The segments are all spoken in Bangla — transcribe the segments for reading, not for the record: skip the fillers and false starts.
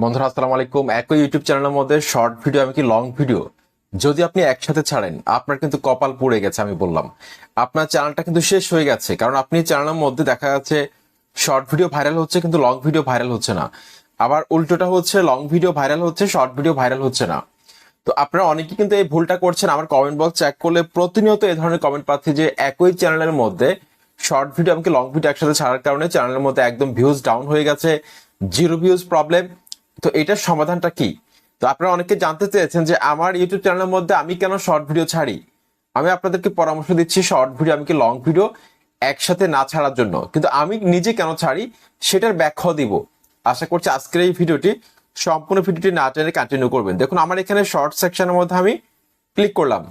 বন্ধুরা আসসালামু আলাইকুম। একই ইউটিউব চ্যানেলের মধ্যে শর্ট ভিডিও এমনকি লং ভিডিও যদি আপনি একসাথে ছাড়েন, আপনার কিন্তু কপাল পুড়ে গেছে। আমি বললাম আপনার চ্যানেলটা কিন্তু শেষ হয়ে গেছে, কারণ আপনি চ্যানেলের মধ্যে দেখা যাচ্ছে শর্ট ভিডিও ভাইরাল হচ্ছে কিন্তু লং ভিডিও ভাইরাল হচ্ছে না, আবার উল্টোটা হচ্ছে লং ভিডিও ভাইরাল হচ্ছে, শর্ট ভিডিও ভাইরাল হচ্ছে না। তো আপনারা অনেকেই কিন্তু এই ভুলটা করছেন। আমার কমেন্ট বক্স চেক করলে প্রতিনিয়ত এই ধরনের কমেন্ট পাচ্ছি যে একই চ্যানেলের মধ্যে শর্ট ভিডিও এমনকি লং ভিডিও একসাথে ছাড়ার কারণে চ্যানেলের মধ্যে একদম ভিউজ ডাউন হয়ে গেছে, জিরো ভিউজ প্রবলেম। তো এটার সমাধানটা কি? তো আপনারা অনেকে জানতে চেয়েছেন যে আমার ইউটিউব চ্যানেলের মধ্যে আমি কেন শর্ট ভিডিও ছাড়ি। আমি আপনাদেরকে পরামর্শ দিচ্ছি শর্ট ভিডিও এমনকি লং ভিডিও একসাথে না ছাড়ার জন্য, কিন্তু আমি নিজে কেন ছাড়ি সেটার ব্যাখ্যা দিব। আশা করছি আজকের এই ভিডিওটি সম্পূর্ণ ভিডিওটি না টেনে কন্টিনিউ করবেন। দেখুন আমার এখানে শর্ট সেকশনের মধ্যে আমি ক্লিক করলাম,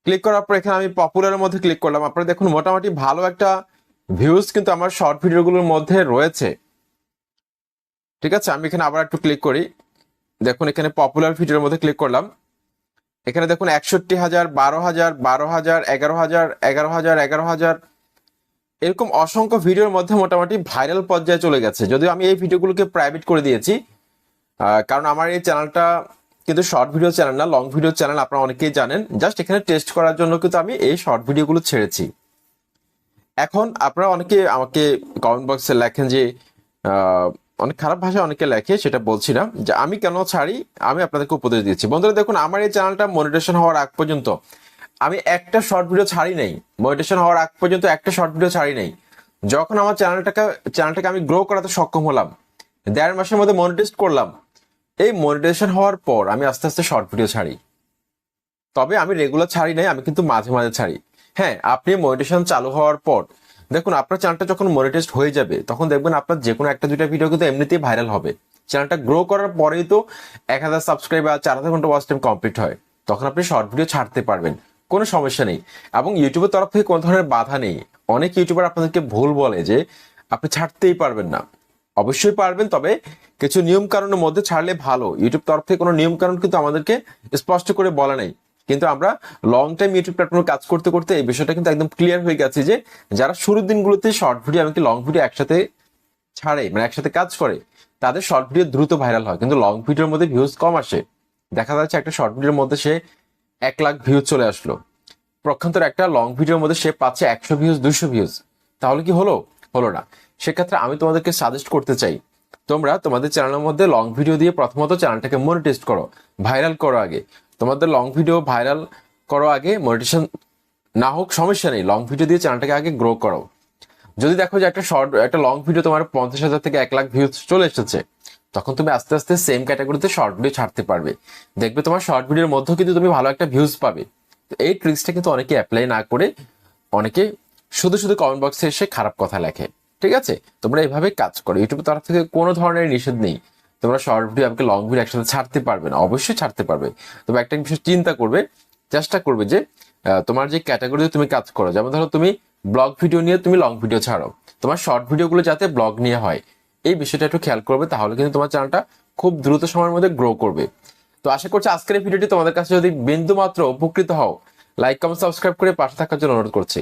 ক্লিক করার পর এখানে আমি পপুলারের মধ্যে ক্লিক করলাম। আপনারা দেখুন মোটামুটি ভালো একটা ভিউজ কিন্তু আমার শর্ট ভিডিওগুলোর মধ্যে রয়েছে। ঠিক আছে, আমি এখানে আবার একটু ক্লিক করি। দেখুন এখানে পপুলার ভিডিওর মধ্যে ক্লিক করলাম। এখানে দেখুন 61,000, 12,000, 12,000, 11,000, 11,000, 11,000 এরকম অসংখ্য ভিডিওর মধ্যে মোটামুটি ভাইরাল পর্যায়ে চলে গেছে। যদিও আমি এই ভিডিওগুলোকে প্রাইভেট করে দিয়েছি, কারণ আমার এই চ্যানেলটা কিন্তু শর্ট ভিডিও চ্যানেল না, লং ভিডিও চ্যানেল। আপনারা অনেকেই জানেন, জাস্ট এখানে টেস্ট করার জন্য কিন্তু আমি এই শর্ট ভিডিওগুলো ছেড়েছি। এখন আপনারা অনেকে আমাকে কমেন্ট বক্সে লেখেন যে অনেক খারাপ ভাষায় অনেকে লেখে, সেটা বলছি না, যে আমি কেন ছাড়ি আমি আপনাদেরকে উপদেশ দিচ্ছি। বন্ধুরা দেখুন আমার এই চ্যানেলটা মনিটেশন হওয়ার আগ পর্যন্ত আমি একটা শর্ট ভিডিও ছাড়ি নাই। মনিটেশন হওয়ার আগ পর্যন্ত একটা শর্ট ভিডিও ছাড়ি নাই। যখন আমার চ্যানেলটাকে আমি গ্রো করাতে সক্ষম হলাম, 1.5 মাসের মধ্যে মনিটাইজ করলাম, এই মনিটাইজেশন হওয়ার পর আমি আস্তে আস্তে শর্ট ভিডিও ছাড়ি। তবে আমি রেগুলার ছাড়ি নাই, আমি কিন্তু মাঝে মাঝে ছাড়ি। হ্যাঁ, আপনি মনিটাইজেশন চালু হওয়ার পর দেখুন আপনার চ্যানেলটা যখন মনিটাইজ হয়ে যাবে তখন দেখবেন আপনার যে কোনো একটা দুইটা ভিডিও কিন্তু এমনিতেই ভাইরাল হবে। চ্যানেলটা গ্রো করার পরেই তো 1,000 সাবস্ক্রাইবার, 4,000 ঘন্টা ওয়াচ টাইম কমপ্লিট হয়। তখন আপনি শর্ট ভিডিও ছাড়তে পারবেন, কোনো সমস্যা নেই। এবং ইউটিউবের তরফ থেকে কোনো ধরনের বাধা নেই। অনেক ইউটিউবার আপনাদেরকে ভুল বলে যে আপনি ছাড়তেই পারবেন না। অবশ্যই পারবেন, তবে কিছু নিয়ম কানুনের মধ্যে ছাড়লে ভালো। ইউটিউব তরফ থেকে কোনো নিয়ম কানুন কিন্তু আমাদেরকে স্পষ্ট করে বলা নেই, কিন্তু আমরা লং টাইম ইউটিউব প্ল্যাটফর্মে কাজ করতে করতে এই বিষয়টা কিন্তু একদম ক্লিয়ার হয়ে গেছে যে যারা শুরুর দিনগুলোতে শর্ট ভিডিও এমনকি লং ভিডিও একসাথে ছাড়ে, মানে একসাথে কাজ করে, তাদের শর্ট ভিডিও দ্রুত ভাইরাল হয়, কিন্তু লং ভিডিওর মধ্যে ভিউজ কম আসে। দেখা যাচ্ছে একটা শর্ট ভিডিওর মধ্যে সে 1 লাখ ভিউজ চলে আসলো, পক্ষান্তর একটা লং ভিডিওর মধ্যে সে পাচ্ছে 100 ভিউজ, 200 ভিউজ। তাহলে কি হলো? হলো না। সেক্ষেত্রে আমি তোমাদেরকে সাজেস্ট করতে চাই, তোমরা তোমাদের চ্যানেলের মধ্যে লং ভিডিও দিয়ে প্রথমত চ্যানেলটাকে মনিটাইজ করো, ভাইরাল করো আগে। তোমাদের লং ভিডিও ভাইরাল করো আগে, মনিটাইজেশন না হোক সমস্যা নেই, লং ভিডিও দিয়ে চ্যানেলটাকে আগে গ্রো করো। যদি দেখো যে একটা লং ভিডিও তোমার 50,000 থেকে 1 লাখ ভিউজ চলে এসেছে, তখন তুমি আস্তে আস্তে সেম ক্যাটাগরিতে শর্ট ভিডিও ছাড়তে পারবে। দেখবে তোমার শর্ট ভিডিওর মধ্যেও কিন্তু তুমি ভালো একটা ভিউজ পাবে। তো এই ট্রিক্সটা কিন্তু অনেকে অ্যাপ্লাই না করে অনেকে শুধু শুধু কমেন্ট বক্সে এসে খারাপ কথা লেখে। ঠিক আছে, তোমরা এইভাবে কাজ করো। ইউটিউবের তরফ থেকে কোনো ধরনের নিষেধ নেই, তোমরা শর্ট ভিডিও আমাকে লং ভিডিও একসাথে ছাড়তে পারবে না, অবশ্যই ছাড়তে পারবে। তবে একটা বিষয় চিন্তা করবে, চেষ্টা করবে যে তোমার যে ক্যাটাগরিতে তুমি কাজ করো, যেমন ধরো তুমি ব্লগ ভিডিও নিয়ে তুমি লং ভিডিও ছাড়ো, তোমার শর্ট ভিডিওগুলো যাতে ব্লগ নিয়ে হয়, এই বিষয়টা একটু খেয়াল করবে। তাহলে কিন্তু তোমার চ্যানেলটা খুব দ্রুত সময়ের মধ্যে গ্রো করবে। তো আশা করছি আজকের এই ভিডিওটি তোমাদের কাছে যদি বিন্দু মাত্র উপকৃত হও, লাইক কমেন্ট সাবস্ক্রাইব করে পাশে থাকার জন্য অনুরোধ করছি।